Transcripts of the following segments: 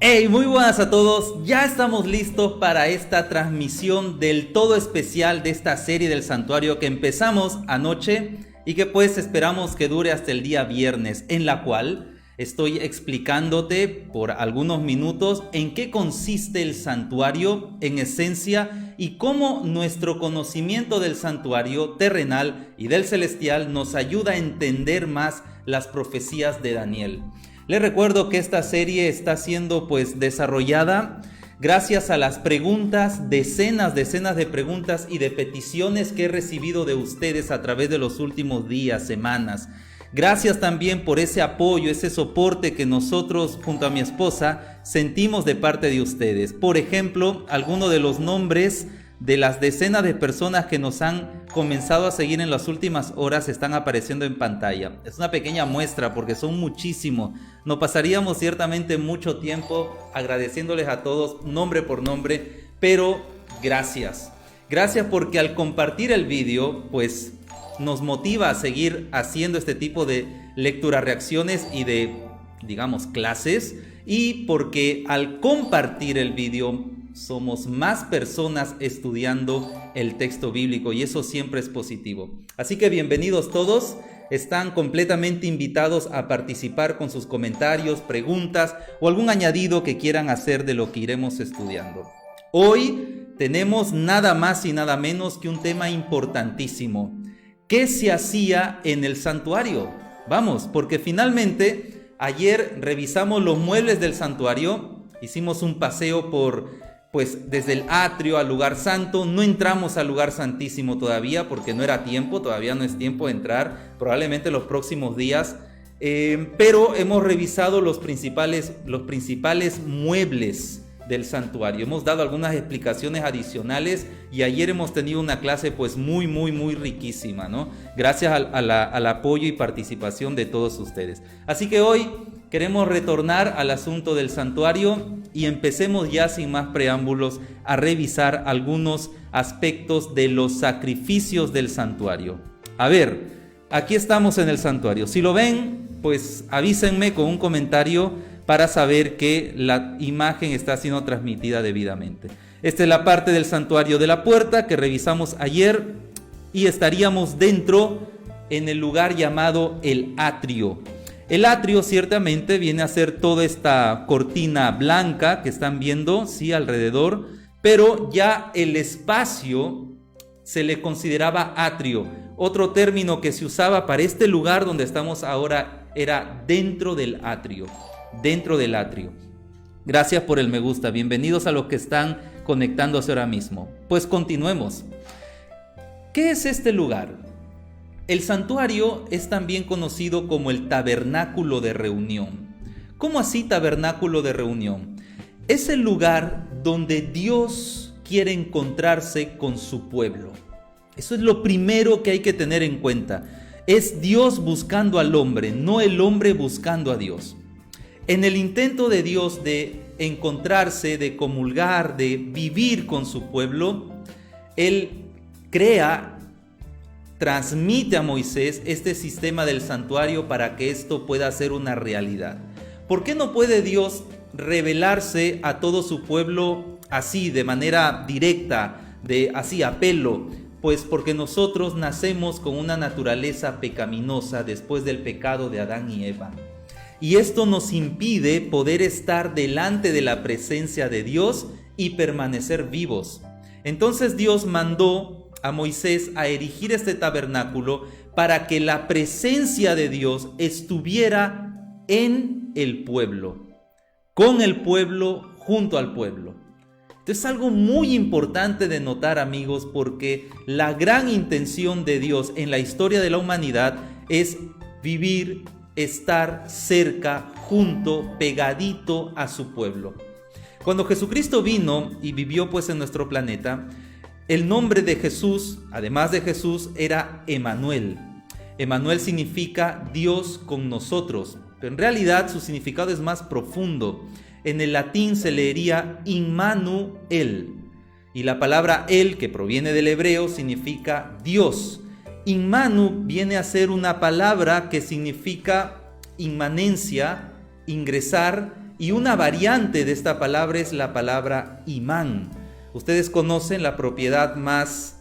Hey, muy buenas a todos. Ya estamos listos para esta transmisión del todo especial de esta serie del santuario que empezamos anoche y que pues esperamos que dure hasta el día viernes, en la cual estoy explicándote por algunos minutos en qué consiste el santuario en esencia y cómo nuestro conocimiento del santuario terrenal y del celestial nos ayuda a entender más las profecías de Daniel. Les recuerdo que esta serie está siendo desarrollada gracias a las preguntas, decenas de preguntas y de peticiones que he recibido de ustedes a través de los últimos días, semanas. Gracias también por ese apoyo, ese soporte que nosotros junto a mi esposa sentimos de parte de ustedes. Por ejemplo, algunos de los nombres de las decenas de personas que nos han comenzado a seguir en las últimas horas están apareciendo en pantalla. Es una pequeña muestra porque son muchísimos. Nos pasaríamos ciertamente mucho tiempo agradeciéndoles a todos nombre por nombre, pero gracias. Gracias porque al compartir el vídeo, nos motiva a seguir haciendo este tipo de lectura, reacciones y de, clases. Y porque al compartir el vídeo somos más personas estudiando el texto bíblico y eso siempre es positivo. Así que bienvenidos todos, están completamente invitados a participar con sus comentarios, preguntas o algún añadido que quieran hacer de lo que iremos estudiando. Hoy tenemos nada más y nada menos que un tema importantísimo. ¿Qué se hacía en el santuario? Vamos, porque finalmente ayer revisamos los muebles del santuario, hicimos un paseo desde el atrio al lugar santo. No entramos al lugar santísimo todavía porque no era tiempo, todavía no es tiempo de entrar, probablemente los próximos días, pero hemos revisado los principales muebles del santuario. Hemos dado algunas explicaciones adicionales y ayer hemos tenido una clase muy riquísima, ¿no? Gracias al apoyo y participación de todos ustedes. Así que hoy queremos retornar al asunto del santuario y empecemos ya sin más preámbulos a revisar algunos aspectos de los sacrificios del santuario. A ver, aquí estamos en el santuario. Si lo ven, avísenme con un comentario para saber que la imagen está siendo transmitida debidamente. Esta es la parte del santuario de la puerta que revisamos ayer y estaríamos dentro en el lugar llamado el atrio. El atrio ciertamente viene a ser toda esta cortina blanca que están viendo, sí, alrededor, pero ya el espacio se le consideraba atrio. Otro término que se usaba para este lugar donde estamos ahora era dentro del atrio. Dentro del atrio. Gracias por el me gusta. Bienvenidos a los que están conectándose ahora mismo. Pues continuemos. ¿Qué es este lugar? El santuario es también conocido como el tabernáculo de reunión. ¿Cómo así tabernáculo de reunión? Es el lugar donde Dios quiere encontrarse con su pueblo. Eso es lo primero que hay que tener en cuenta. Es Dios buscando al hombre, no el hombre buscando a Dios. En el intento de Dios de encontrarse, de comulgar, de vivir con su pueblo, Él transmite a Moisés este sistema del santuario para que esto pueda ser una realidad. ¿Por qué no puede Dios revelarse a todo su pueblo así, de manera directa, así a pelo? Pues porque nosotros nacemos con una naturaleza pecaminosa después del pecado de Adán y Eva. Y esto nos impide poder estar delante de la presencia de Dios y permanecer vivos. Entonces Dios mandó a Moisés a erigir este tabernáculo para que la presencia de Dios estuviera en el pueblo, con el pueblo, junto al pueblo. Esto es algo muy importante de notar, amigos, porque la gran intención de Dios en la historia de la humanidad es vivir, estar cerca, junto, pegadito a su pueblo. Cuando Jesucristo vino y vivió en nuestro planeta, el nombre de Jesús, además de Jesús, era Emmanuel. Emmanuel significa Dios con nosotros, pero en realidad su significado es más profundo. En el latín se leería Immanuel, y la palabra el, que proviene del hebreo, significa Dios. Inmanu viene a ser una palabra que significa inmanencia, ingresar y una variante de esta palabra es la palabra imán. Ustedes conocen la propiedad más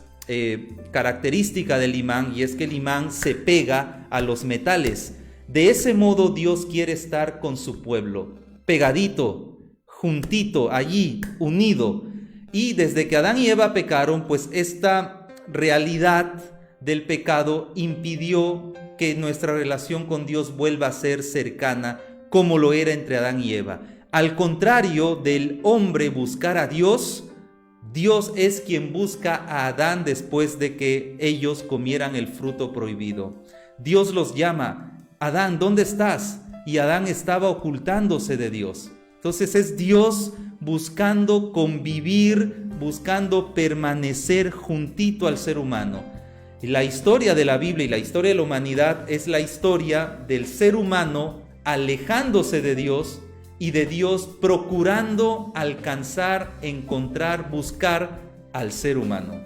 característica del imán, y es que el imán se pega a los metales. De ese modo Dios quiere estar con su pueblo, pegadito, juntito, allí, unido. Y desde que Adán y Eva pecaron, pues esta realidad del pecado impidió que nuestra relación con Dios vuelva a ser cercana como lo era entre Adán y Eva. Al contrario del hombre buscar a Dios, Dios es quien busca a Adán después de que ellos comieran el fruto prohibido. Dios los llama: Adán, ¿dónde estás? Y Adán estaba ocultándose de Dios. Entonces es Dios buscando convivir, buscando permanecer juntito al ser humano. Y la historia de la Biblia y la historia de la humanidad es la historia del ser humano alejándose de Dios y de Dios procurando alcanzar, encontrar, buscar al ser humano.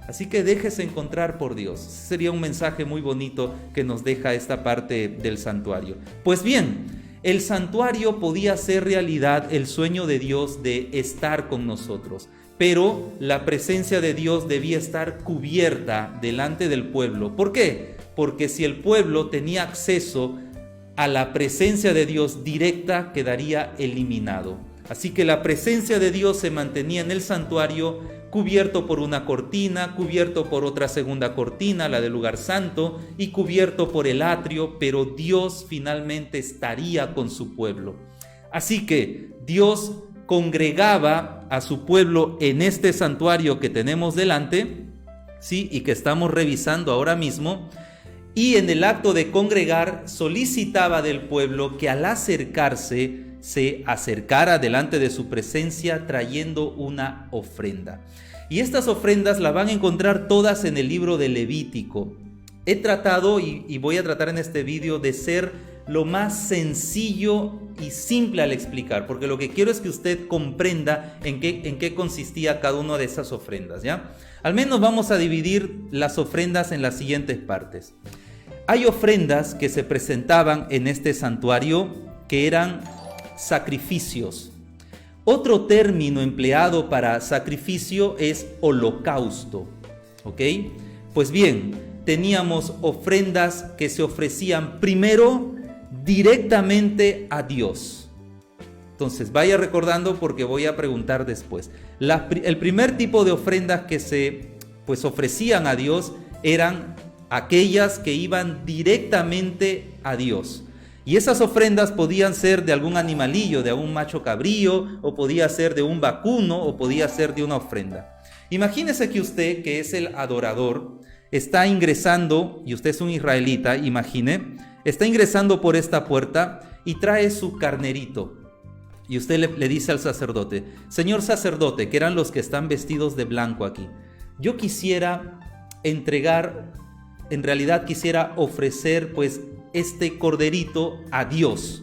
Así que déjese encontrar por Dios. Sería un mensaje muy bonito que nos deja esta parte del santuario. Pues bien, el santuario podía hacer realidad el sueño de Dios de estar con nosotros, pero la presencia de Dios debía estar cubierta delante del pueblo. ¿Por qué? Porque si el pueblo tenía acceso a la presencia de Dios directa, quedaría eliminado. Así que la presencia de Dios se mantenía en el santuario, cubierto por una cortina, cubierto por otra segunda cortina, la del lugar santo, y cubierto por el atrio, pero Dios finalmente estaría con su pueblo. Así que Dios congregaba a su pueblo en este santuario que tenemos delante, ¿sí? Y que estamos revisando ahora mismo. Y en el acto de congregar solicitaba del pueblo que al acercarse se acercara delante de su presencia trayendo una ofrenda. Y estas ofrendas las van a encontrar todas en el libro de Levítico. He tratado y voy a tratar en este vídeo de ser lo más sencillo y simple al explicar, porque lo que quiero es que usted comprenda en qué consistía cada una de esas ofrendas, ¿ya? Al menos vamos a dividir las ofrendas en las siguientes partes. Hay ofrendas que se presentaban en este santuario que eran sacrificios. Otro término empleado para sacrificio es holocausto, ¿ok? Pues bien, teníamos ofrendas que se ofrecían primero directamente a Dios. Entonces vaya recordando porque voy a preguntar después. El primer tipo de ofrendas que se ofrecían a Dios eran aquellas que iban directamente a Dios. Y esas ofrendas podían ser de algún animalillo, de algún macho cabrío, o podía ser de un vacuno, o podía ser de una ofrenda. Imagínese que usted, que es el adorador, está ingresando, y usted es un israelita, imagine, está ingresando por esta puerta y trae su carnerito. Y usted le dice al sacerdote: señor sacerdote, que eran los que están vestidos de blanco aquí, yo quisiera entregar, en realidad quisiera ofrecer este corderito a Dios.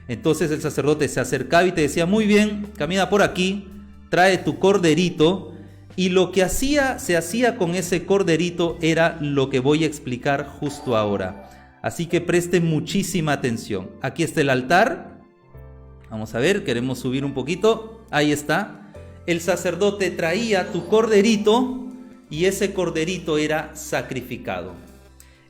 Entonces el sacerdote se acercaba y te decía: muy bien, camina por aquí, trae tu corderito. Y lo que se hacía con ese corderito era lo que voy a explicar justo ahora. Así que preste muchísima atención. Aquí está el altar. Vamos a ver, queremos subir un poquito. Ahí está. El sacerdote traía tu corderito y ese corderito era sacrificado.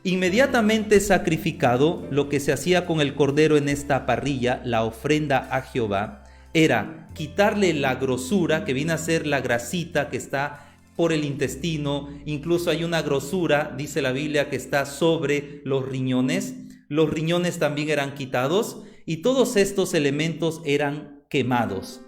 Inmediatamente sacrificado, lo que se hacía con el cordero en esta parrilla, la ofrenda a Jehová, era quitarle la grosura, que viene a ser la grasita que está por el intestino. Incluso hay una grosura, dice la Biblia, que está sobre los riñones. Los riñones también eran quitados y todos estos elementos eran quemados.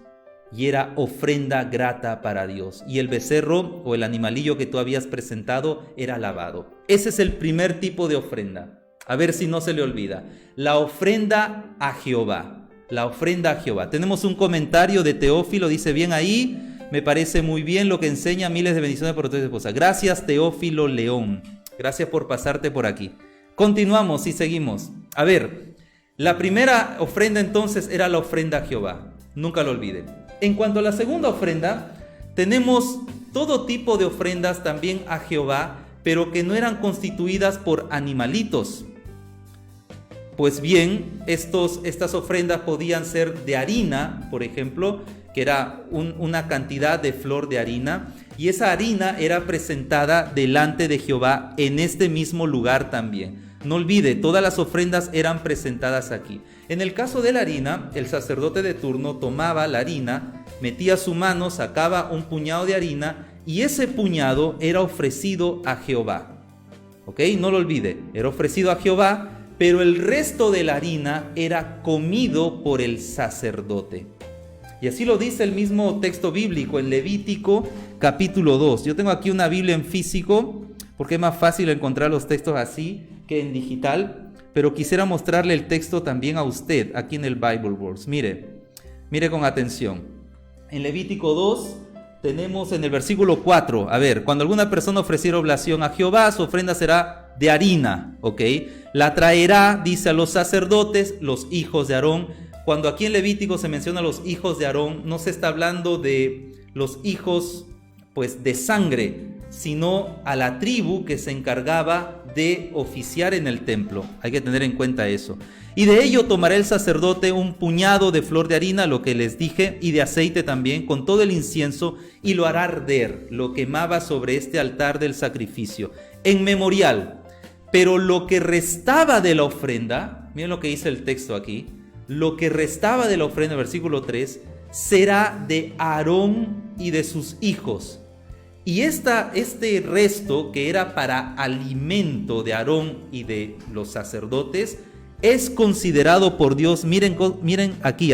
Y era ofrenda grata para Dios. Y el becerro o el animalillo que tú habías presentado era lavado. Ese es el primer tipo de ofrenda. A ver si no se le olvida. La ofrenda a Jehová. La ofrenda a Jehová. Tenemos un comentario de Teófilo, dice: bien ahí, me parece muy bien lo que enseña, miles de bendiciones por tu esposa. Gracias, Teófilo León. Gracias por pasarte por aquí. Continuamos y seguimos. A ver, la primera ofrenda entonces era la ofrenda a Jehová. Nunca lo olviden. En cuanto a la segunda ofrenda, tenemos todo tipo de ofrendas también a Jehová, pero que no eran constituidas por animalitos. Pues bien, estas ofrendas podían ser de harina, por ejemplo, que era una cantidad de flor de harina, y esa harina era presentada delante de Jehová en este mismo lugar también. No olvide, todas las ofrendas eran presentadas aquí. En el caso de la harina, el sacerdote de turno tomaba la harina, metía su mano, sacaba un puñado de harina, y ese puñado era ofrecido a Jehová. ¿Ok? No lo olvide, era ofrecido a Jehová, pero el resto de la harina era comido por el sacerdote. Y así lo dice el mismo texto bíblico en Levítico capítulo 2. Yo tengo aquí una Biblia en físico, porque es más fácil encontrar los textos así que en digital, pero quisiera mostrarle el texto también a usted aquí en el Bibleverse. Mire con atención. En Levítico 2 tenemos en el versículo 4, a ver, cuando alguna persona ofreciera oblación a Jehová, su ofrenda será de harina, ¿ok? La traerá, dice, a los sacerdotes, los hijos de Aarón. Cuando aquí en Levítico se menciona los hijos de Aarón, no se está hablando de los hijos, pues, de sangre, sino a la tribu que se encargaba de oficiar en el templo. Hay que tener en cuenta eso. Y de ello tomará el sacerdote un puñado de flor de harina, lo que les dije, y de aceite también, con todo el incienso, y lo hará arder, lo quemaba sobre este altar del sacrificio, en memorial. Pero lo que restaba de la ofrenda, miren lo que dice el texto aquí, lo que restaba de la ofrenda, versículo 3, será de Aarón y de sus hijos. Y este resto, que era para alimento de Aarón y de los sacerdotes, es considerado por Dios, miren aquí,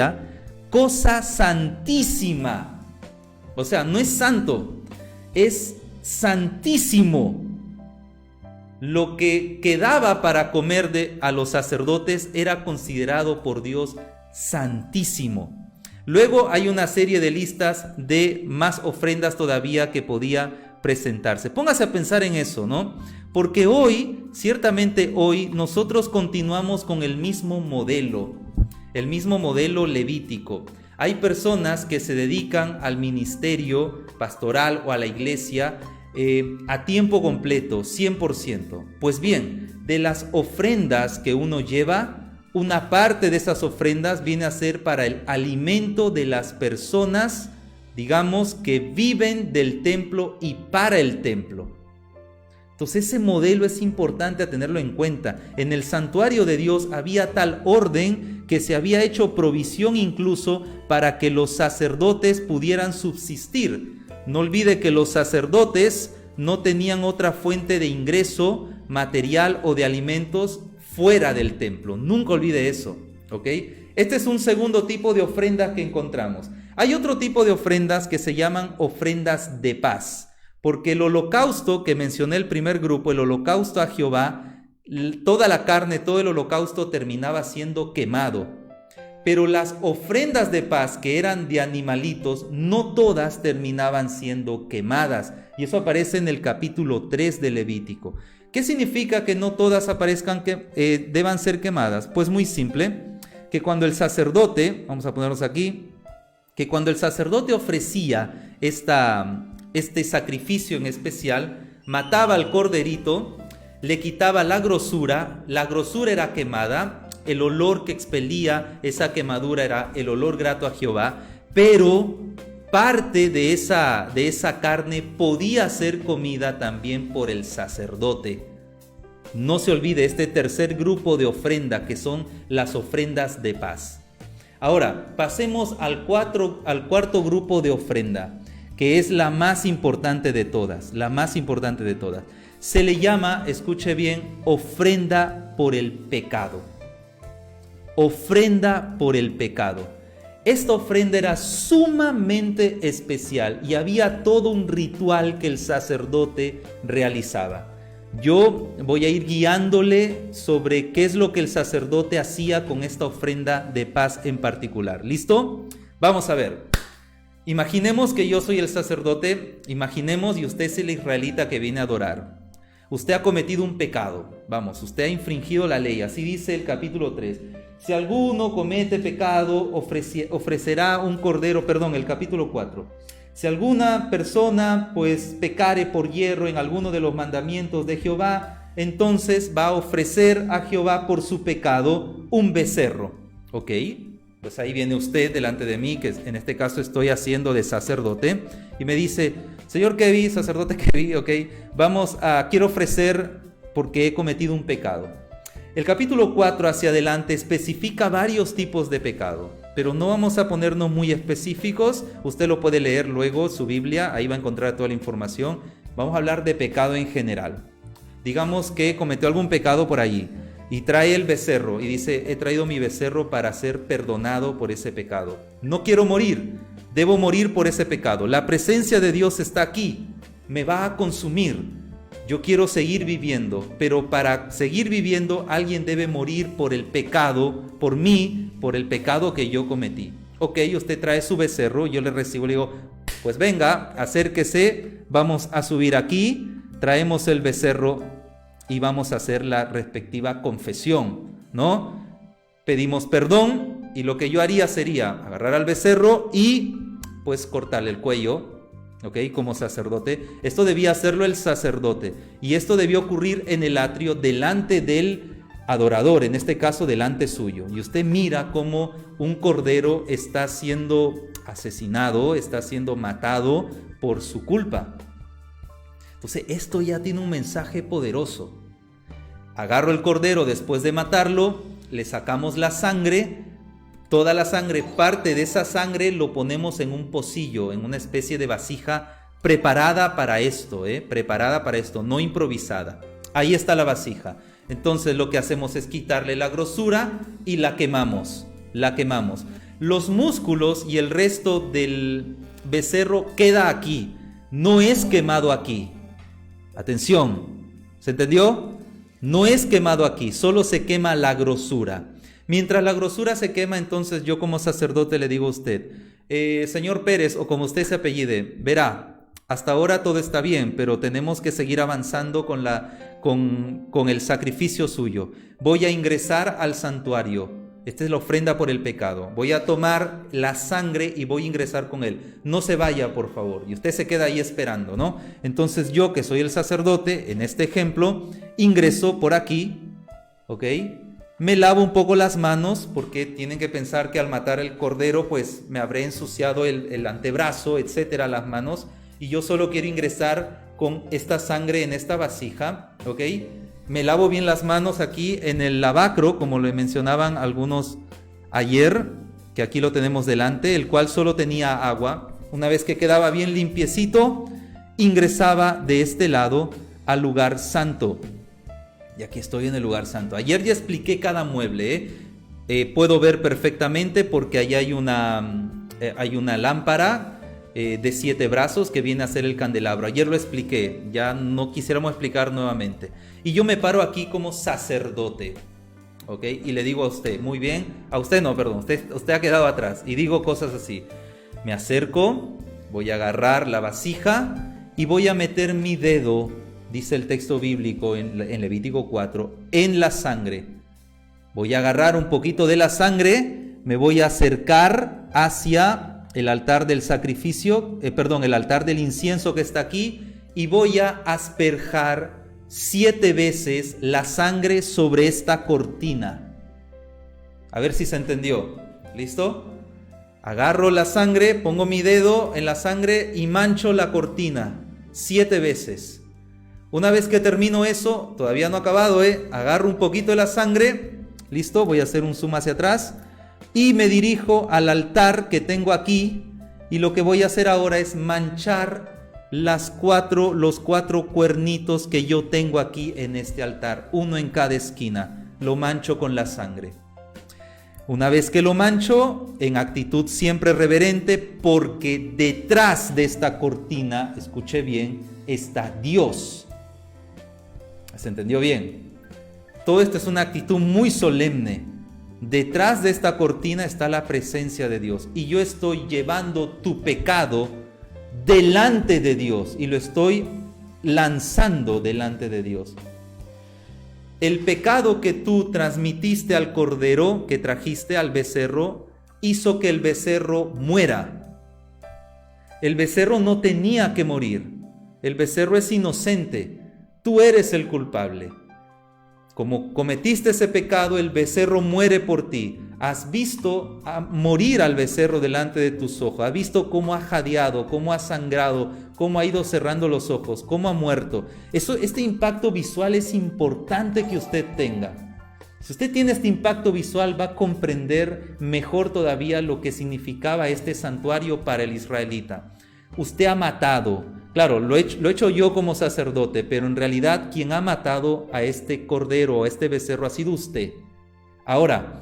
cosa santísima. O sea, no es santo, es santísimo. Lo que quedaba para comer a los sacerdotes era considerado por Dios santísimo. Luego hay una serie de listas de más ofrendas todavía que podía presentarse. Póngase a pensar en eso, ¿no? Porque hoy, ciertamente hoy, nosotros continuamos con el mismo modelo levítico. Hay personas que se dedican al ministerio pastoral o a la iglesia a tiempo completo, 100%. Pues bien, de las ofrendas que uno lleva, una parte de esas ofrendas viene a ser para el alimento de las personas, digamos, que viven del templo y para el templo. Entonces ese modelo es importante a tenerlo en cuenta. En el santuario de Dios había tal orden que se había hecho provisión incluso para que los sacerdotes pudieran subsistir. No olvide que los sacerdotes no tenían otra fuente de ingreso material o de alimentos fuera del templo. Nunca olvide eso, ¿ok? Este es un segundo tipo de ofrendas que encontramos. Hay otro tipo de ofrendas que se llaman ofrendas de paz, porque el holocausto que mencioné, el primer grupo, el holocausto a Jehová, toda la carne, todo el holocausto terminaba siendo quemado. Pero las ofrendas de paz que eran de animalitos, no todas terminaban siendo quemadas. Y eso aparece en el capítulo 3 de Levítico. ¿Qué significa que no todas deban ser quemadas? Pues muy simple, que cuando el sacerdote, vamos a ponerlos aquí, que cuando el sacerdote ofrecía este sacrificio en especial, mataba al corderito, le quitaba la grosura era quemada, el olor que expelía esa quemadura era el olor grato a Jehová, pero parte de esa carne podía ser comida también por el sacerdote. No se olvide este tercer grupo de ofrenda, que son las ofrendas de paz. Ahora, pasemos al cuarto grupo de ofrenda, que es la más importante de todas, Se le llama, escuche bien, ofrenda por el pecado. Ofrenda por el pecado. Esta ofrenda era sumamente especial y había todo un ritual que el sacerdote realizaba. Yo voy a ir guiándole sobre qué es lo que el sacerdote hacía con esta ofrenda de paz en particular. ¿Listo? Vamos a ver. Imaginemos que yo soy el sacerdote, y usted es el israelita que viene a adorar. Usted ha cometido un pecado, usted ha infringido la ley, así dice el capítulo 3. Si alguno comete pecado, ofrecerá un cordero, el capítulo 4. Si alguna persona pecare por hierro en alguno de los mandamientos de Jehová, entonces va a ofrecer a Jehová por su pecado un becerro. ¿Ok? Pues ahí viene usted delante de mí, que en este caso estoy haciendo de sacerdote, y me dice, señor Kevin, sacerdote Kevin, ok, quiero ofrecer porque he cometido un pecado. El capítulo 4 hacia adelante especifica varios tipos de pecado, pero no vamos a ponernos muy específicos. Usted lo puede leer luego, su Biblia, ahí va a encontrar toda la información. Vamos a hablar de pecado en general. Digamos que cometió algún pecado por allí y trae el becerro y dice, he traído mi becerro para ser perdonado por ese pecado. No quiero morir, debo morir por ese pecado. La presencia de Dios está aquí, me va a consumir. Yo quiero seguir viviendo, pero para seguir viviendo alguien debe morir por el pecado, por mí, por el pecado que yo cometí. Ok, usted trae su becerro, yo le recibo, le digo, pues venga, acérquese, vamos a subir aquí, traemos el becerro y vamos a hacer la respectiva confesión, ¿no? Pedimos perdón y lo que yo haría sería agarrar al becerro y pues cortarle el cuello, ¿ok? Como sacerdote. Esto debía hacerlo el sacerdote y esto debió ocurrir en el atrio delante del adorador, en este caso delante suyo. Y usted mira cómo un cordero está siendo asesinado, está siendo matado por su culpa. Entonces esto ya tiene un mensaje poderoso. Agarro el cordero después de matarlo, le sacamos la sangre, toda la sangre, parte de esa sangre lo ponemos en un pocillo, en una especie de vasija preparada para esto, no improvisada. Ahí está la vasija. Entonces lo que hacemos es quitarle la grosura y la quemamos. Los músculos y el resto del becerro queda aquí, no es quemado aquí. Atención, ¿se entendió? No es quemado aquí, solo se quema la grosura. Mientras la grosura se quema, entonces yo como sacerdote le digo a usted, señor Pérez, o como usted se apellide, verá, hasta ahora todo está bien, pero tenemos que seguir avanzando con el sacrificio suyo. Voy a ingresar al santuario. Esta es la ofrenda por el pecado. Voy a tomar la sangre y voy a ingresar con él. No se vaya, por favor. Y usted se queda ahí esperando, ¿no? Entonces yo, que soy el sacerdote, en este ejemplo, ingreso por aquí, ¿ok? Me lavo un poco las manos, porque tienen que pensar que al matar el cordero, pues me habré ensuciado el antebrazo, etcétera, las manos. Y yo solo quiero ingresar con esta sangre en esta vasija, ¿ok? Me lavo bien las manos aquí en el lavacro, como lo mencionaban algunos ayer, que aquí lo tenemos delante, el cual solo tenía agua. Una vez que quedaba bien limpiecito, ingresaba de este lado al lugar santo. Y aquí estoy en el lugar santo. Ayer ya expliqué cada mueble, puedo ver perfectamente porque ahí hay una lámpara de 7 brazos que viene a ser el candelabro. Ayer lo expliqué, ya no quisiéramos explicar nuevamente. Y yo me paro aquí como sacerdote, ¿ok? Y le digo a usted, muy bien, a usted no, perdón, usted ha quedado atrás. Y digo cosas así, me acerco, voy a agarrar la vasija y voy a meter mi dedo, dice el texto bíblico en Levítico 4, en la sangre. Voy a agarrar un poquito de la sangre, me voy a acercar hacia el altar del sacrificio, el altar del incienso que está aquí, y voy a asperjar 7 veces la sangre sobre esta cortina. A ver si se entendió. ¿Listo? Agarro la sangre, pongo mi dedo en la sangre y mancho la cortina 7 veces. Una vez que termino eso, todavía no he acabado, agarro un poquito de la sangre. ¿Listo? Voy a hacer un zoom hacia atrás. Y me dirijo al altar que tengo aquí, y lo que voy a hacer ahora es manchar los 4 cuernitos que yo tengo aquí en este altar, uno en cada esquina. Lo mancho con la sangre. Una vez que lo mancho, en actitud siempre reverente, porque detrás de esta cortina, escuche bien, está Dios. ¿Se entendió bien? Todo esto es una actitud muy solemne. Detrás de esta cortina está la presencia de Dios y yo estoy llevando tu pecado delante de Dios y lo estoy lanzando delante de Dios. El pecado que tú transmitiste al cordero, que trajiste al becerro, hizo que el becerro muera. El becerro no tenía que morir. El becerro es inocente. Tú eres el culpable. como cometiste ese pecado, el becerro muere por ti. Has visto morir al becerro delante de tus ojos. Has visto cómo ha jadeado, cómo ha sangrado, cómo ha ido cerrando los ojos, cómo ha muerto. Este impacto visual es importante que usted tenga. Si usted tiene este impacto visual, va a comprender mejor todavía lo que significaba este santuario para el israelita. Usted ha matado. Claro, lo he hecho yo como sacerdote, pero en realidad quien ha matado a este cordero, a este becerro, ha sido usted. Ahora,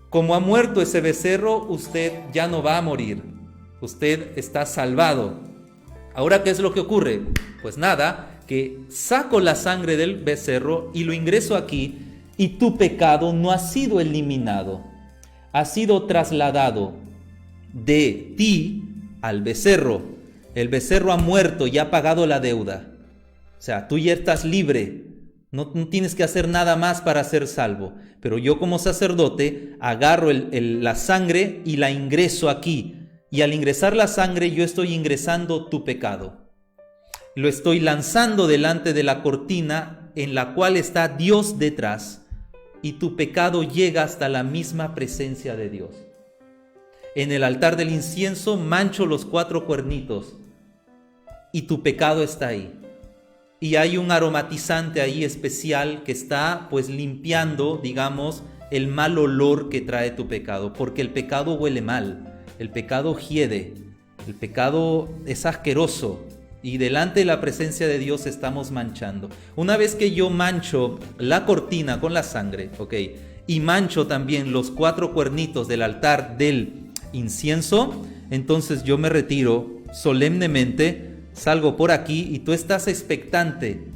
como ha muerto ese becerro, usted ya no va a morir. Usted está salvado. Ahora, ¿qué es lo que ocurre? Pues nada, que saco la sangre del becerro y lo ingreso aquí, y tu pecado no ha sido eliminado. Ha sido trasladado de ti al becerro. El becerro ha muerto y ha pagado la deuda. O sea, tú ya estás libre. No tienes que hacer nada más para ser salvo. Pero yo como sacerdote agarro la sangre y la ingreso aquí. Y al ingresar la sangre yo estoy ingresando tu pecado. Lo estoy lanzando delante de la cortina en la cual está Dios detrás. Y tu pecado llega hasta la misma presencia de Dios. En el altar del incienso mancho los 4 cuernitos. Y tu pecado está ahí. Y hay un aromatizante ahí especial que está pues limpiando, digamos, el mal olor que trae tu pecado. Porque el pecado huele mal, el pecado hiede, el pecado es asqueroso. Y delante de la presencia de Dios estamos manchando. Una vez que yo mancho la cortina con la sangre, y mancho también los 4 cuernitos del altar del incienso, entonces yo me retiro solemnemente. Salgo por aquí y tú estás expectante,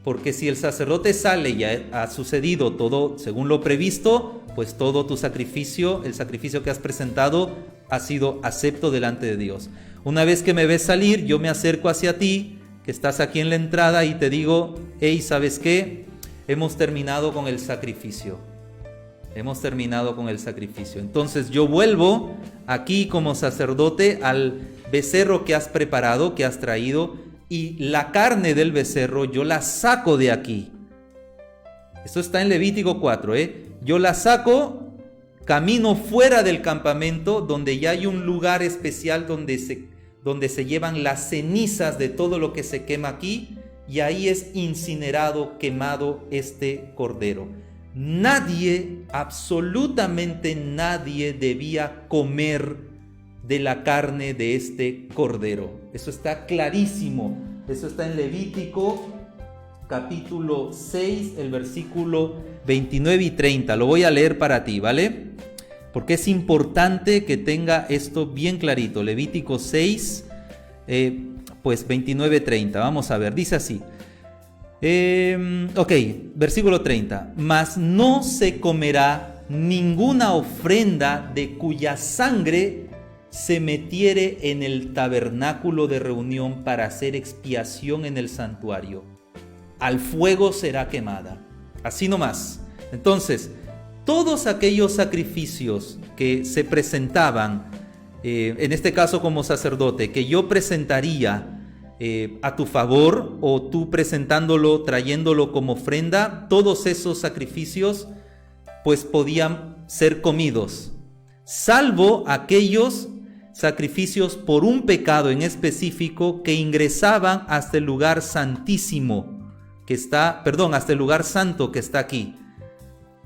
porque si el sacerdote sale y ha sucedido todo según lo previsto, pues todo tu sacrificio, el sacrificio que has presentado, ha sido acepto delante de Dios. Una vez que me ves salir, yo me acerco hacia ti, que estás aquí en la entrada, y te digo, hey, ¿sabes qué? Hemos terminado con el sacrificio. Hemos terminado con el sacrificio. Entonces yo vuelvo aquí como sacerdote al becerro que has preparado, que has traído, y la carne del becerro yo la saco de aquí. Esto está en Levítico 4, Yo la saco, camino fuera del campamento, donde ya hay un lugar especial donde se llevan las cenizas de todo lo que se quema aquí, y ahí es incinerado, quemado este cordero. Nadie, absolutamente nadie debía comer de la carne de este cordero. Eso está clarísimo. Eso está en Levítico capítulo 6, el versículo 29 y 30. Lo voy a leer para ti, ¿vale? Porque es importante que tenga esto bien clarito. Levítico 6, pues 29, 30. Vamos a ver, dice así. Versículo 30. Mas no se comerá ninguna ofrenda de cuya sangre se metiere en el tabernáculo de reunión para hacer expiación en el santuario. Al fuego será quemada. Así nomás. Entonces, todos aquellos sacrificios que se presentaban, en este caso como sacerdote, que yo presentaría a tu favor, o tú presentándolo, trayéndolo como ofrenda, todos esos sacrificios pues podían ser comidos, salvo aquellos sacrificios por un pecado en específico que ingresaban hasta el lugar santísimo hasta el lugar santo que está aquí.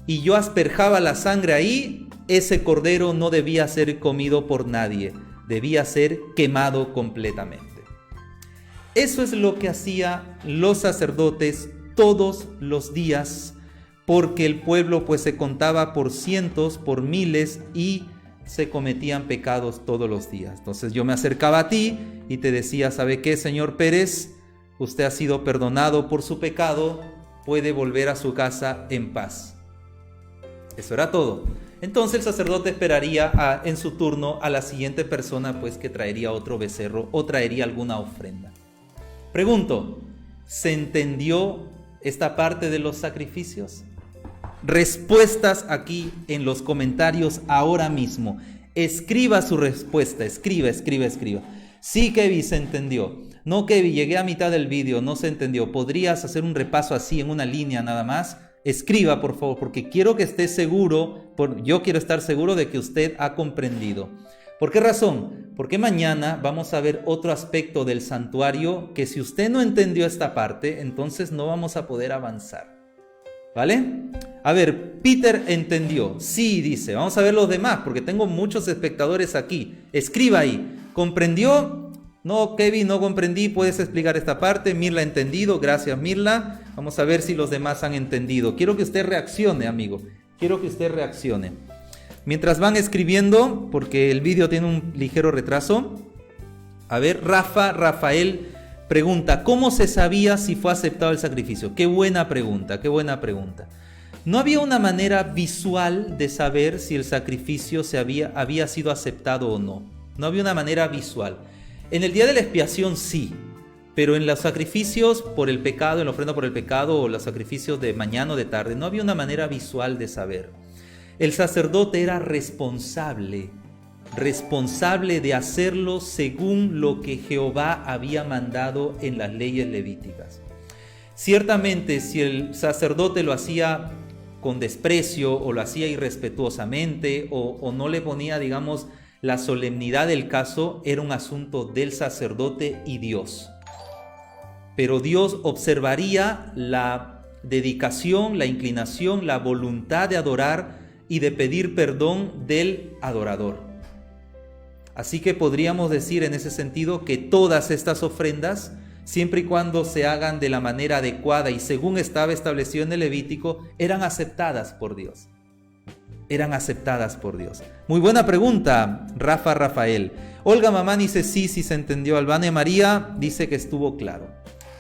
Y yo asperjaba la sangre ahí. Ese cordero no debía ser comido por nadie, debía ser quemado completamente. Eso es lo que hacían los sacerdotes todos los días, porque el pueblo pues se contaba por cientos, por miles, y se cometían pecados todos los días. Entonces yo me acercaba a ti y te decía, ¿sabe qué, señor Pérez? Usted ha sido perdonado por su pecado, puede volver a su casa en paz. Eso era todo. Entonces el sacerdote esperaría en su turno a la siguiente persona, pues que traería otro becerro o traería alguna ofrenda. Pregunto, ¿se entendió esta parte de los sacrificios? Respuestas aquí en los comentarios ahora mismo. Escriba su respuesta, escriba. Sí, Kevin, se entendió. No, Kevin, llegué a mitad del vídeo, no se entendió. ¿Podrías hacer un repaso así en una línea nada más? Escriba, por favor, porque quiero que esté seguro, yo quiero estar seguro de que usted ha comprendido. ¿Por qué razón? Porque mañana vamos a ver otro aspecto del santuario que si usted no entendió esta parte, entonces no vamos a poder avanzar. ¿Vale? A ver, Peter entendió. Sí, dice. Vamos a ver los demás, porque tengo muchos espectadores aquí. Escriba ahí. ¿Comprendió? No, Kevin, no comprendí. ¿Puedes explicar esta parte? Mirla ha entendido. Gracias, Mirla. Vamos a ver si los demás han entendido. Quiero que usted reaccione, amigo. Quiero que usted reaccione. Mientras van escribiendo, porque el vídeo tiene un ligero retraso. A ver, Rafael pregunta, ¿cómo se sabía si fue aceptado el sacrificio? Qué buena pregunta, qué buena pregunta. No había una manera visual de saber si el sacrificio había sido aceptado o no. No había una manera visual. En el día de la expiación sí, pero en los sacrificios por el pecado, en la ofrenda por el pecado o los sacrificios de mañana o de tarde, no había una manera visual de saber. El sacerdote era responsable de hacerlo según lo que Jehová había mandado en las leyes levíticas. Ciertamente, si el sacerdote lo hacía con desprecio o lo hacía irrespetuosamente o no le ponía, digamos, la solemnidad del caso, era un asunto del sacerdote y Dios. Pero Dios observaría la dedicación, la inclinación, la voluntad de adorar y de pedir perdón del adorador. Así que podríamos decir en ese sentido que todas estas ofrendas, siempre y cuando se hagan de la manera adecuada y según estaba establecido en el Levítico, eran aceptadas por Dios. Eran aceptadas por Dios. Muy buena pregunta, Rafael. Olga Mamán dice sí se entendió. Albane María dice que estuvo claro.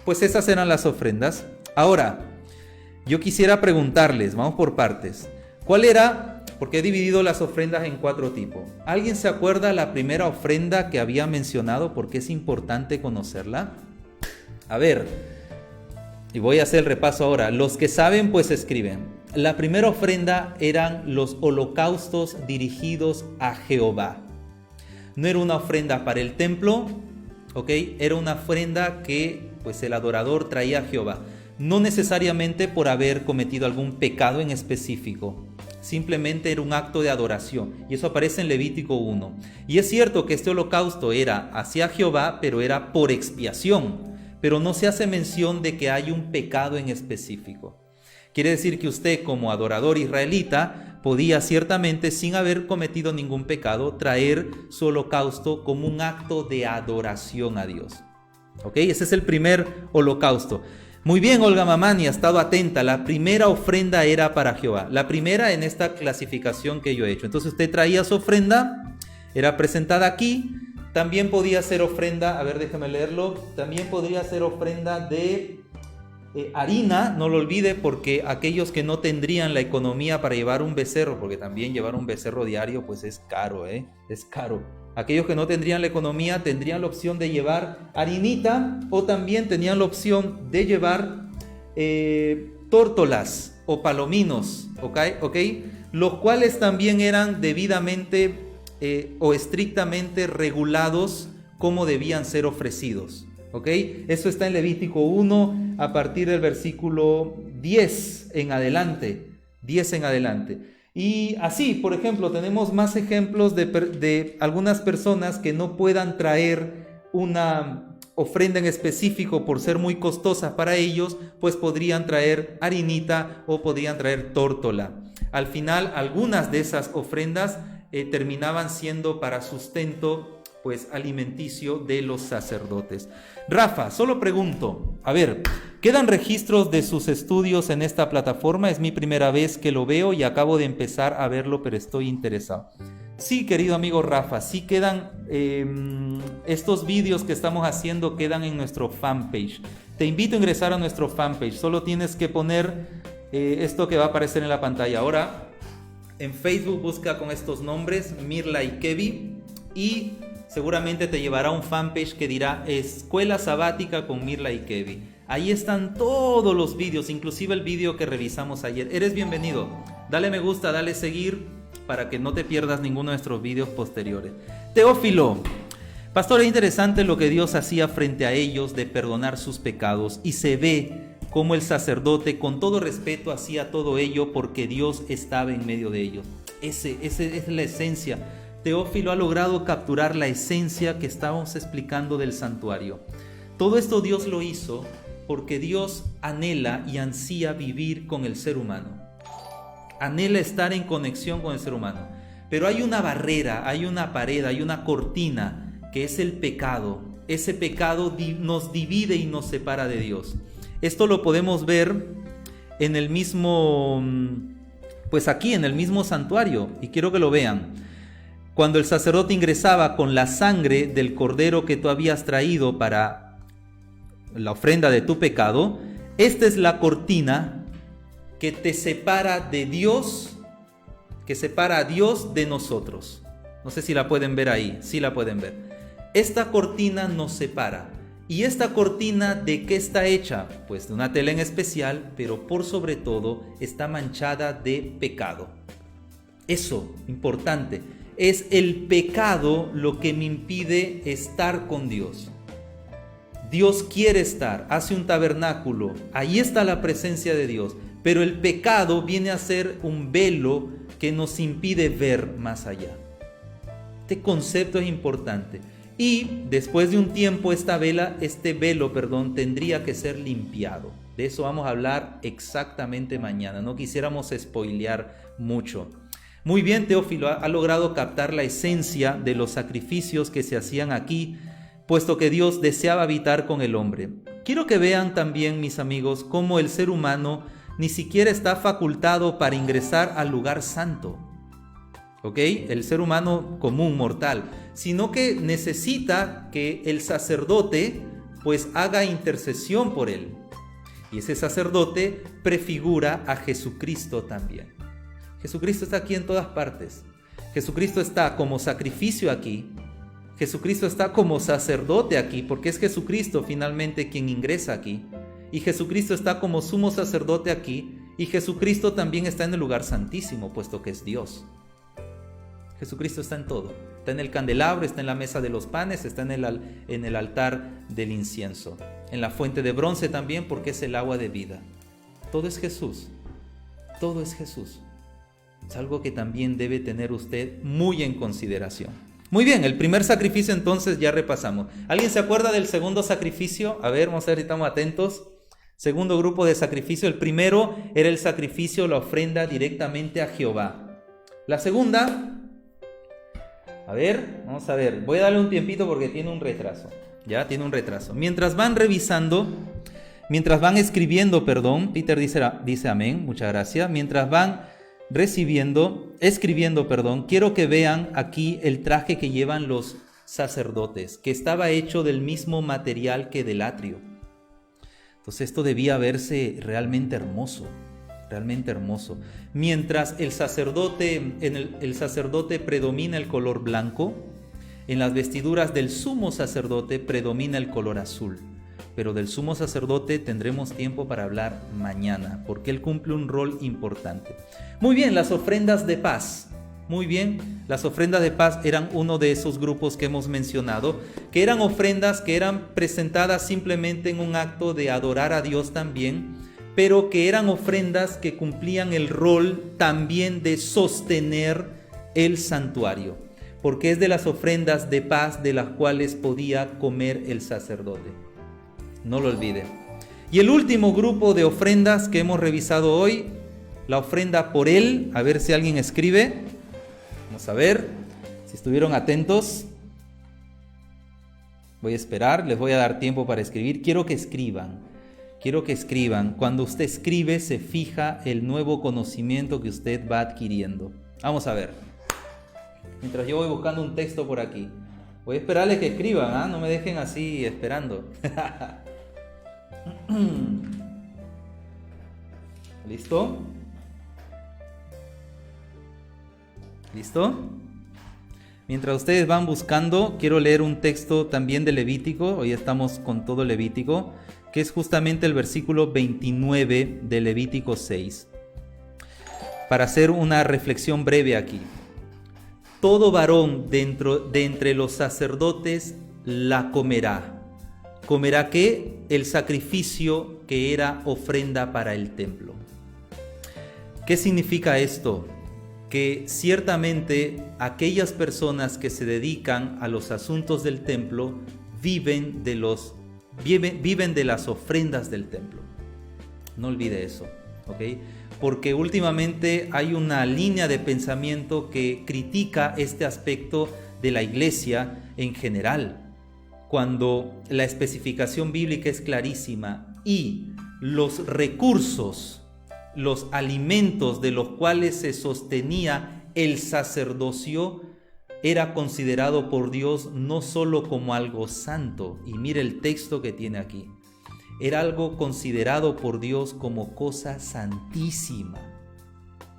Pues esas eran las ofrendas. Ahora, yo quisiera preguntarles, vamos por partes. ¿Cuál era? Porque he dividido las ofrendas en 4 tipos. ¿Alguien se acuerda la primera ofrenda que había mencionado? Porque es importante conocerla. A ver, y voy a hacer el repaso ahora. Los que saben, pues escriben. La primera ofrenda eran los holocaustos dirigidos a Jehová. No era una ofrenda para el templo, ¿ok? Era una ofrenda que pues el adorador traía a Jehová. No necesariamente por haber cometido algún pecado en específico. Simplemente era un acto de adoración. Y eso aparece en Levítico 1. Y es cierto que este holocausto era hacia Jehová, pero era por expiación. Pero no se hace mención de que hay un pecado en específico. Quiere decir que usted como adorador israelita podía ciertamente, sin haber cometido ningún pecado, traer su holocausto como un acto de adoración a Dios. ¿Ok? Ese es el primer holocausto. Muy bien, Olga Mamani, ha estado atenta. La primera ofrenda era para Jehová. La primera en esta clasificación que yo he hecho. Entonces usted traía su ofrenda, era presentada aquí. También podía ser ofrenda, a ver, déjame leerlo. También podría ser ofrenda de harina, no lo olvide, porque aquellos que no tendrían la economía para llevar un becerro, porque también llevar un becerro diario pues es caro, es caro. Aquellos que no tendrían la economía tendrían la opción de llevar harinita o también tenían la opción de llevar tórtolas o palominos, ¿ok? Los cuales también eran debidamente o estrictamente regulados como debían ser ofrecidos. ¿Ok? Eso está en Levítico 1 a partir del versículo 10 en adelante. 10 en adelante. Y así, por ejemplo, tenemos más ejemplos de algunas personas que no puedan traer una ofrenda en específico por ser muy costosa para ellos, pues podrían traer harinita o podrían traer tórtola. Al final, algunas de esas ofrendas terminaban siendo para sustento pues alimenticio de los sacerdotes. Rafa, solo pregunto, a ver, ¿quedan registros de sus estudios en esta plataforma? Es mi primera vez que lo veo y acabo de empezar a verlo, pero estoy interesado. Sí, querido amigo Rafa, sí quedan, estos vídeos que estamos haciendo quedan en nuestro fanpage. Te invito a ingresar a nuestro fanpage, solo tienes que poner esto que va a aparecer en la pantalla. Ahora, en Facebook busca con estos nombres, Mirla y Kevin, y seguramente te llevará a un fanpage que dirá Escuela Sabática con Mirla y Kevin. Ahí están todos los vídeos, inclusive el vídeo que revisamos ayer. Eres bienvenido. Dale me gusta, dale seguir para que no te pierdas ninguno de nuestros vídeos posteriores. Teófilo, pastor, es interesante lo que Dios hacía frente a ellos de perdonar sus pecados y se ve cómo el sacerdote con todo respeto hacía todo ello porque Dios estaba en medio de ellos. Esa es la esencia. Teófilo ha logrado capturar la esencia que estábamos explicando del santuario. Todo esto Dios lo hizo porque Dios anhela y ansía vivir con el ser humano. Anhela estar en conexión con el ser humano. Pero hay una barrera, hay una pared, hay una cortina que es el pecado. Ese pecado nos divide y nos separa de Dios. Esto lo podemos ver en el mismo, pues aquí en el mismo santuario, y quiero que lo vean. Cuando el sacerdote ingresaba con la sangre del cordero que tú habías traído para la ofrenda de tu pecado, esta es la cortina que te separa de Dios, que separa a Dios de nosotros. No sé si la pueden ver ahí, sí la pueden ver. Esta cortina nos separa. ¿Y esta cortina de qué está hecha? Pues de una tela en especial, pero por sobre todo está manchada de pecado. Eso, importante. Es el pecado lo que me impide estar con Dios. Dios quiere estar, hace un tabernáculo, ahí está la presencia de Dios, pero el pecado viene a ser un velo que nos impide ver más allá. Este concepto es importante. Y después de un tiempo este velo, tendría que ser limpiado. De eso vamos a hablar exactamente mañana. No quisiéramos spoilear mucho. Muy bien, Teófilo ha logrado captar la esencia de los sacrificios que se hacían aquí, puesto que Dios deseaba habitar con el hombre. Quiero que vean también, mis amigos, cómo el ser humano ni siquiera está facultado para ingresar al lugar santo. ¿Ok? El ser humano común, mortal, sino que necesita que el sacerdote pues haga intercesión por él. Y ese sacerdote prefigura a Jesucristo también. Jesucristo está aquí en todas partes. Jesucristo está como sacrificio aquí. Jesucristo está como sacerdote aquí, porque es Jesucristo finalmente quien ingresa aquí. Y Jesucristo está como sumo sacerdote aquí. Y Jesucristo también está en el lugar santísimo, puesto que es Dios. Jesucristo está en todo. Está en el candelabro, está en la mesa de los panes, está en el altar del incienso. En la fuente de bronce también, porque es el agua de vida. Todo es Jesús. Todo es Jesús. Es algo que también debe tener usted muy en consideración. Muy bien, el primer sacrificio entonces ya repasamos. ¿Alguien se acuerda del segundo sacrificio? A ver, vamos a ver si estamos atentos. Segundo grupo de sacrificio. El primero era el sacrificio, la ofrenda directamente a Jehová. La segunda, a ver, vamos a ver. Voy a darle un tiempito porque tiene un retraso. Ya tiene un retraso. Mientras van revisando, mientras van escribiendo, Peter dice amén, muchas gracias. Mientras van escribiendo, quiero que vean aquí el traje que llevan los sacerdotes, que estaba hecho del mismo material que del atrio. Entonces esto debía verse realmente hermoso, realmente hermoso. Mientras el sacerdote predomina el color blanco, en las vestiduras del sumo sacerdote predomina el color azul. Pero del sumo sacerdote tendremos tiempo para hablar mañana, porque él cumple un rol importante. Muy bien, las ofrendas de paz. Muy bien, las ofrendas de paz eran uno de esos grupos que hemos mencionado, que eran ofrendas que eran presentadas simplemente en un acto de adorar a Dios también, pero que eran ofrendas que cumplían el rol también de sostener el santuario, porque es de las ofrendas de paz de las cuales podía comer el sacerdote. No lo olvide. Y el último grupo de ofrendas que hemos revisado hoy, la ofrenda por él. A ver si alguien escribe. Vamos a ver si estuvieron atentos. Voy a esperar, les voy a dar tiempo para escribir. Quiero que escriban. Cuando usted escribe, se fija el nuevo conocimiento que usted va adquiriendo. Vamos a ver. Mientras yo voy buscando un texto por aquí. Voy a esperarles que escriban, no me dejen así esperando. ¿Listo? ¿Listo? Mientras ustedes van buscando, quiero leer un texto también de Levítico. Hoy estamos con todo Levítico, que es justamente el versículo 29 de Levítico 6. Para hacer una reflexión breve aquí. Todo varón de entre los sacerdotes la comerá. comerá ¿qué? El sacrificio que era ofrenda para el templo. ¿Qué significa esto? Que ciertamente aquellas personas que se dedican a los asuntos del templo viven de las ofrendas del templo. No olvide eso, ¿ok? Porque últimamente hay una línea de pensamiento que critica este aspecto de la iglesia en general, cuando la especificación bíblica es clarísima y los recursos, los alimentos de los cuales se sostenía el sacerdocio era considerado por Dios no solo como algo santo, y mire el texto que tiene aquí, era algo considerado por Dios como cosa santísima,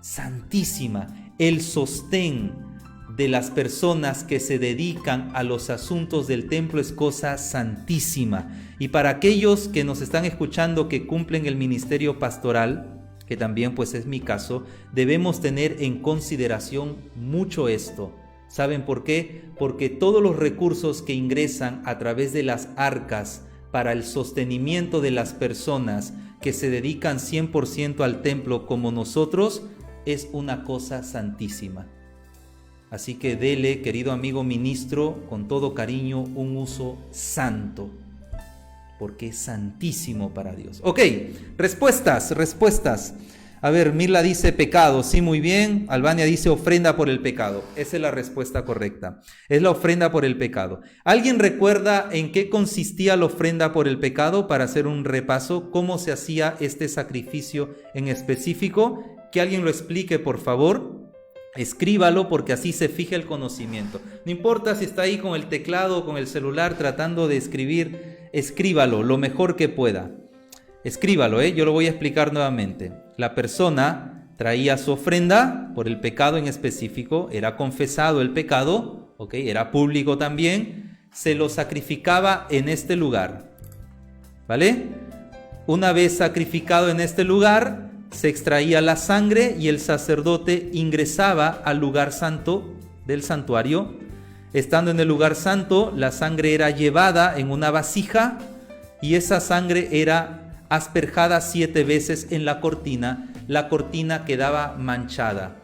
santísima. El sostén de las personas que se dedican a los asuntos del templo es cosa santísima. Y para aquellos que nos están escuchando que cumplen el ministerio pastoral, que también pues es mi caso, debemos tener en consideración mucho esto. ¿Saben por qué? Porque todos los recursos que ingresan a través de las arcas para el sostenimiento de las personas que se dedican 100% al templo como nosotros, es una cosa santísima. Así que dele, querido amigo ministro, con todo cariño, un uso santo, porque es santísimo para Dios. Ok, respuestas. A ver, Mirla dice pecado, sí, muy bien. Albania dice ofrenda por el pecado. Esa es la respuesta correcta. Es la ofrenda por el pecado. ¿Alguien recuerda en qué consistía la ofrenda por el pecado? Para hacer un repaso, ¿cómo se hacía este sacrificio en específico? Que alguien lo explique, por favor. Escríbalo porque así se fija el conocimiento. No importa si está ahí con el teclado o con el celular tratando de escribir, escríbalo lo mejor que pueda. Escríbalo, yo lo voy a explicar nuevamente. La persona traía su ofrenda por el pecado en específico, era confesado el pecado, era público también, se lo sacrificaba en este lugar, ¿vale? Una vez sacrificado en este lugar, se extraía la sangre y el sacerdote ingresaba al lugar santo del santuario. Estando en el lugar santo, la sangre era llevada en una vasija y esa sangre era asperjada 7 veces en la cortina quedaba manchada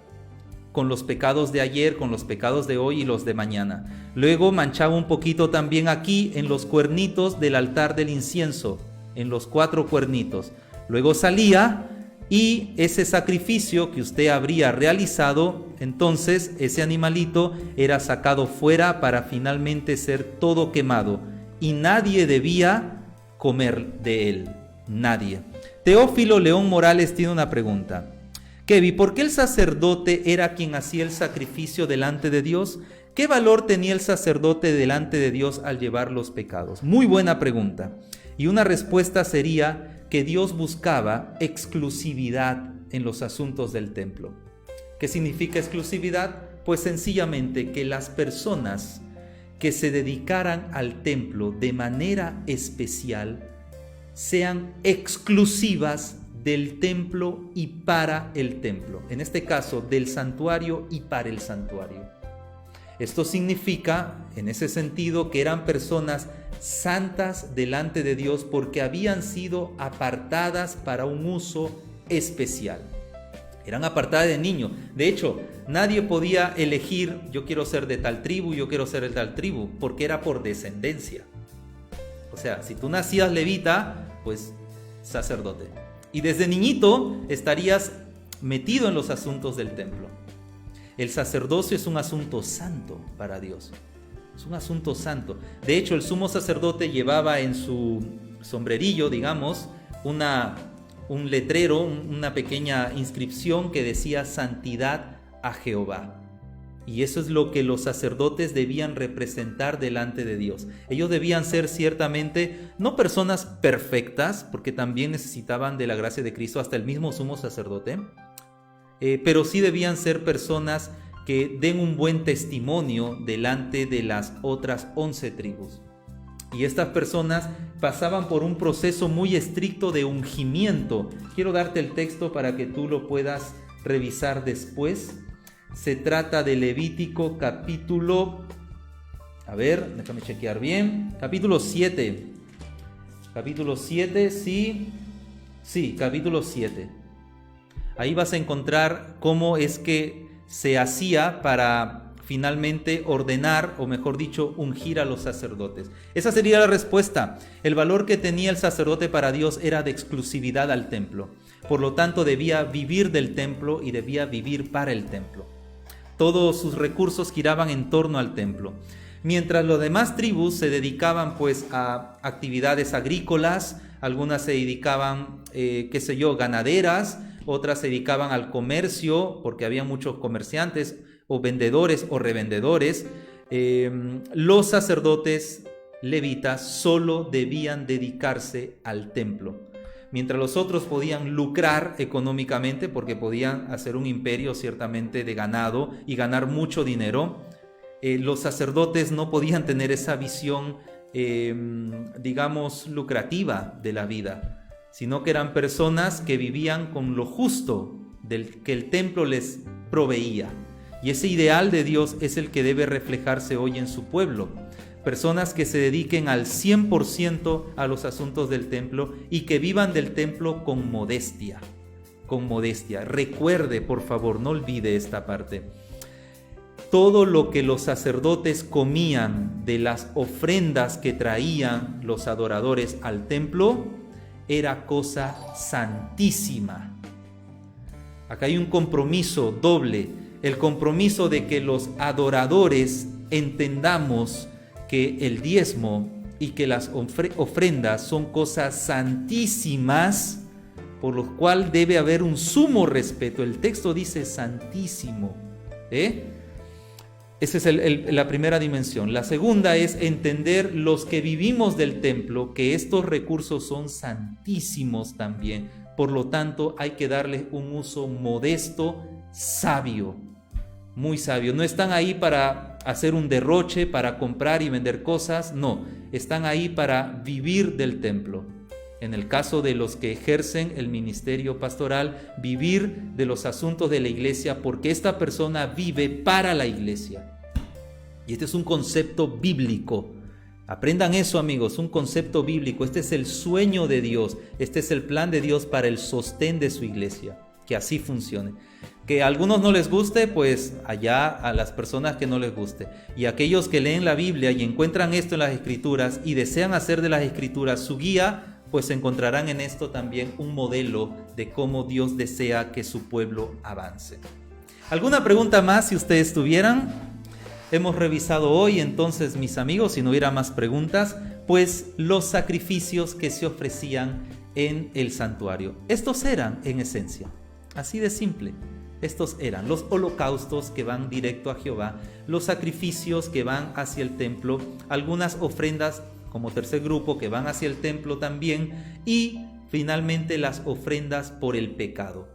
con los pecados de ayer, con los pecados de hoy y los de mañana. Luego manchaba un poquito también aquí en los cuernitos del altar del incienso, en los 4 cuernitos. Luego salía y ese sacrificio que usted habría realizado, entonces ese animalito era sacado fuera para finalmente ser todo quemado y nadie debía comer de él. Nadie. Teófilo León Morales tiene una pregunta. Kevin, ¿por qué el sacerdote era quien hacía el sacrificio delante de Dios? ¿Qué valor tenía el sacerdote delante de Dios al llevar los pecados? Muy buena pregunta. Y una respuesta sería que Dios buscaba exclusividad en los asuntos del templo. ¿Qué significa exclusividad? Pues sencillamente que las personas que se dedicaran al templo de manera especial sean exclusivas del templo y para el templo. En este caso, del santuario y para el santuario. Esto significa, en ese sentido, que eran personas santas delante de Dios porque habían sido apartadas para un uso especial. Eran apartadas de niño. De hecho, nadie podía elegir, yo quiero ser de tal tribu, yo quiero ser de tal tribu, porque era por descendencia. O sea, si tú nacías levita, pues sacerdote. Y desde niñito estarías metido en los asuntos del templo. El sacerdocio es un asunto santo para Dios. Es un asunto santo. De hecho, el sumo sacerdote llevaba en su sombrerillo, digamos, un letrero, una pequeña inscripción que decía santidad a Jehová. Y eso es lo que los sacerdotes debían representar delante de Dios. Ellos debían ser ciertamente no personas perfectas, porque también necesitaban de la gracia de Cristo, hasta el mismo sumo sacerdote, pero sí debían ser personas que den un buen testimonio delante de las otras 11 tribus. Y estas personas pasaban por un proceso muy estricto de ungimiento. Quiero darte el texto para que tú lo puedas revisar después. Se trata de Levítico capítulo, déjame chequear bien, capítulo 7. Capítulo 7, sí, capítulo 7. Ahí vas a encontrar cómo es que se hacía para finalmente ordenar, o mejor dicho, ungir a los sacerdotes. Esa sería la respuesta. El valor que tenía el sacerdote para Dios era de exclusividad al templo. Por lo tanto, debía vivir del templo y debía vivir para el templo. Todos sus recursos giraban en torno al templo. Mientras las demás tribus se dedicaban pues a actividades agrícolas, algunas se dedicaban, ganaderas, otras se dedicaban al comercio, porque había muchos comerciantes o vendedores o revendedores. Los sacerdotes levitas solo debían dedicarse al templo. Mientras los otros podían lucrar económicamente, porque podían hacer un imperio ciertamente de ganado y ganar mucho dinero, los sacerdotes no podían tener esa visión, lucrativa de la vida, sino que eran personas que vivían con lo justo que el templo les proveía. Y ese ideal de Dios es el que debe reflejarse hoy en su pueblo. Personas que se dediquen al 100% a los asuntos del templo y que vivan del templo con modestia. Con modestia. Recuerde, por favor, no olvide esta parte. Todo lo que los sacerdotes comían de las ofrendas que traían los adoradores al templo era cosa santísima. Acá hay un compromiso doble, el compromiso de que los adoradores entendamos que el diezmo y que las ofrendas son cosas santísimas, por lo cual debe haber un sumo respeto. El texto dice santísimo, Esa es la primera dimensión. La segunda es entender los que vivimos del templo, que estos recursos son santísimos también. Por lo tanto, hay que darles un uso modesto, sabio, muy sabio. No están ahí para hacer un derroche, para comprar y vender cosas. No, están ahí para vivir del templo. En el caso de los que ejercen el ministerio pastoral, vivir de los asuntos de la iglesia, porque esta persona vive para la iglesia. Y este es un concepto bíblico. Aprendan eso, amigos, un concepto bíblico. Este es el sueño de Dios. Este es el plan de Dios para el sostén de su iglesia. Que así funcione. Que a algunos no les guste, pues allá a las personas que no les guste. Y aquellos que leen la Biblia y encuentran esto en las Escrituras y desean hacer de las Escrituras su guía, pues encontrarán en esto también un modelo de cómo Dios desea que su pueblo avance. ¿Alguna pregunta más si ustedes tuvieran? Hemos revisado hoy entonces, mis amigos, si no hubiera más preguntas, pues los sacrificios que se ofrecían en el santuario. Estos eran, en esencia, así de simple, estos eran los holocaustos que van directo a Jehová, los sacrificios que van hacia el templo, algunas ofrendas como tercer grupo que van hacia el templo también, y finalmente las ofrendas por el pecado.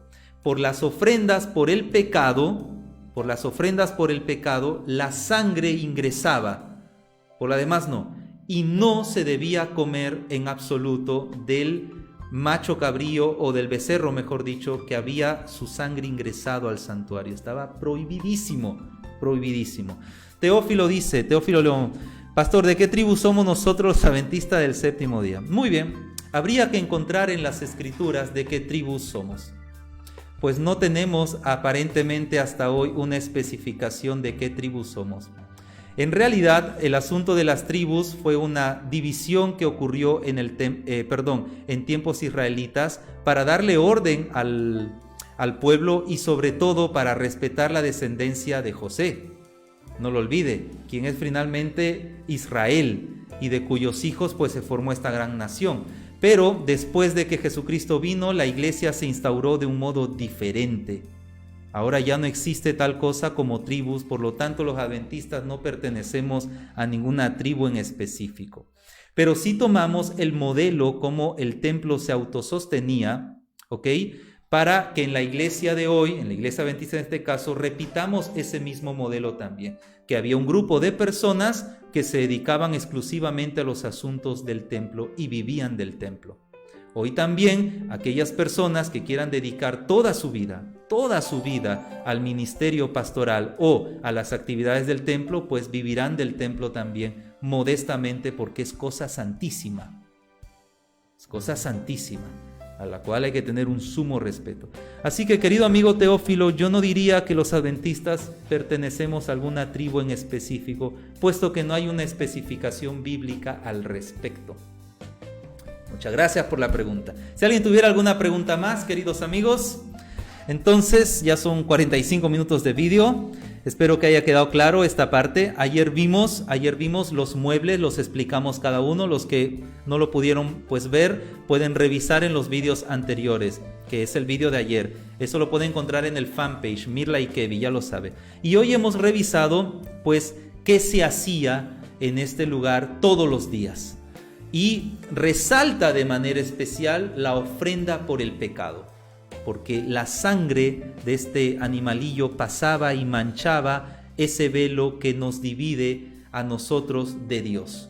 Por las ofrendas por el pecado, la sangre ingresaba, por lo demás no, y no se debía comer en absoluto del macho cabrío o del becerro, mejor dicho, que había su sangre ingresado al santuario. Estaba prohibidísimo, prohibidísimo. Teófilo León: Pastor, ¿de qué tribu somos nosotros los adventistas del séptimo día? Muy bien, habría que encontrar en las Escrituras de qué tribu somos. Pues no tenemos aparentemente hasta hoy una especificación de qué tribu somos. En realidad, el asunto de las tribus fue una división que ocurrió en tiempos israelitas para darle orden al pueblo y sobre todo para respetar la descendencia de José. No lo olvide, quien es finalmente Israel y de cuyos hijos pues se formó esta gran nación. Pero después de que Jesucristo vino, la iglesia se instauró de un modo diferente. Ahora ya no existe tal cosa como tribus, por lo tanto los adventistas no pertenecemos a ninguna tribu en específico. Pero sí tomamos el modelo como el templo se autosostenía, ¿ok?, para que en la iglesia de hoy, en la iglesia adventista en este caso, repitamos ese mismo modelo también, que había un grupo de personas que se dedicaban exclusivamente a los asuntos del templo y vivían del templo. Hoy también aquellas personas que quieran dedicar toda su vida al ministerio pastoral o a las actividades del templo, pues vivirán del templo también modestamente, porque es cosa santísima. Es cosa santísima, a la cual hay que tener un sumo respeto. Así que, querido amigo Teófilo, yo no diría que los adventistas pertenecemos a alguna tribu en específico, puesto que no hay una especificación bíblica al respecto. Muchas gracias por la pregunta. Si alguien tuviera alguna pregunta más, queridos amigos, entonces ya son 45 minutos de vídeo. Espero que haya quedado claro esta parte. Ayer vimos los muebles, los explicamos cada uno. Los que no lo pudieron ver, pueden revisar en los vídeos anteriores, que es el vídeo de ayer. Eso lo pueden encontrar en el fanpage, Mirla y Kevi, ya lo sabe. Y hoy hemos revisado, qué se hacía en este lugar todos los días. Y resalta de manera especial la ofrenda por el pecado, porque la sangre de este animalillo pasaba y manchaba ese velo que nos divide a nosotros de Dios.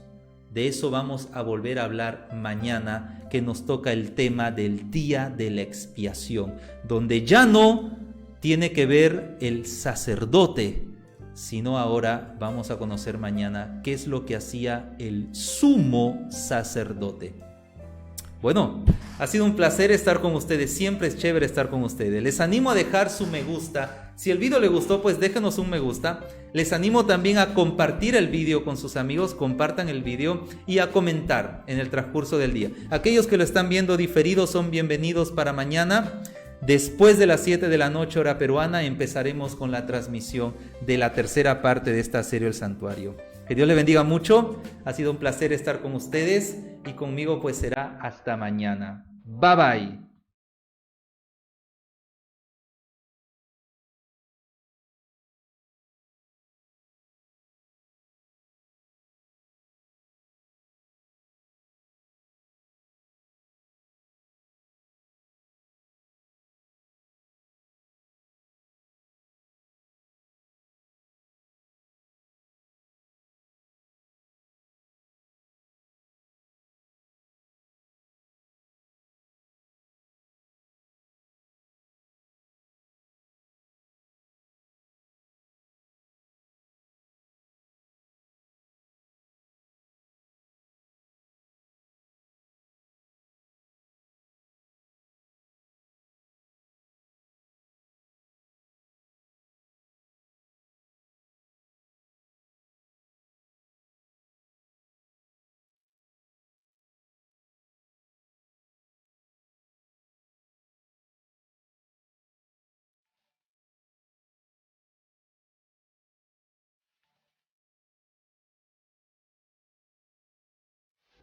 De eso vamos a volver a hablar mañana, que nos toca el tema del día de la expiación, donde ya no tiene que ver el sacerdote, sino ahora vamos a conocer mañana qué es lo que hacía el sumo sacerdote. Bueno, ha sido un placer estar con ustedes, siempre es chévere estar con ustedes. Les animo a dejar su me gusta. Si el video les gustó, déjenos un me gusta. Les animo también a compartir el video con sus amigos, compartan el video y a comentar en el transcurso del día. Aquellos que lo están viendo diferido son bienvenidos para mañana. Después de las 7 de la noche, hora peruana, empezaremos con la transmisión de la tercera parte de esta serie El Santuario. Que Dios les bendiga mucho. Ha sido un placer estar con ustedes y conmigo será hasta mañana. Bye bye.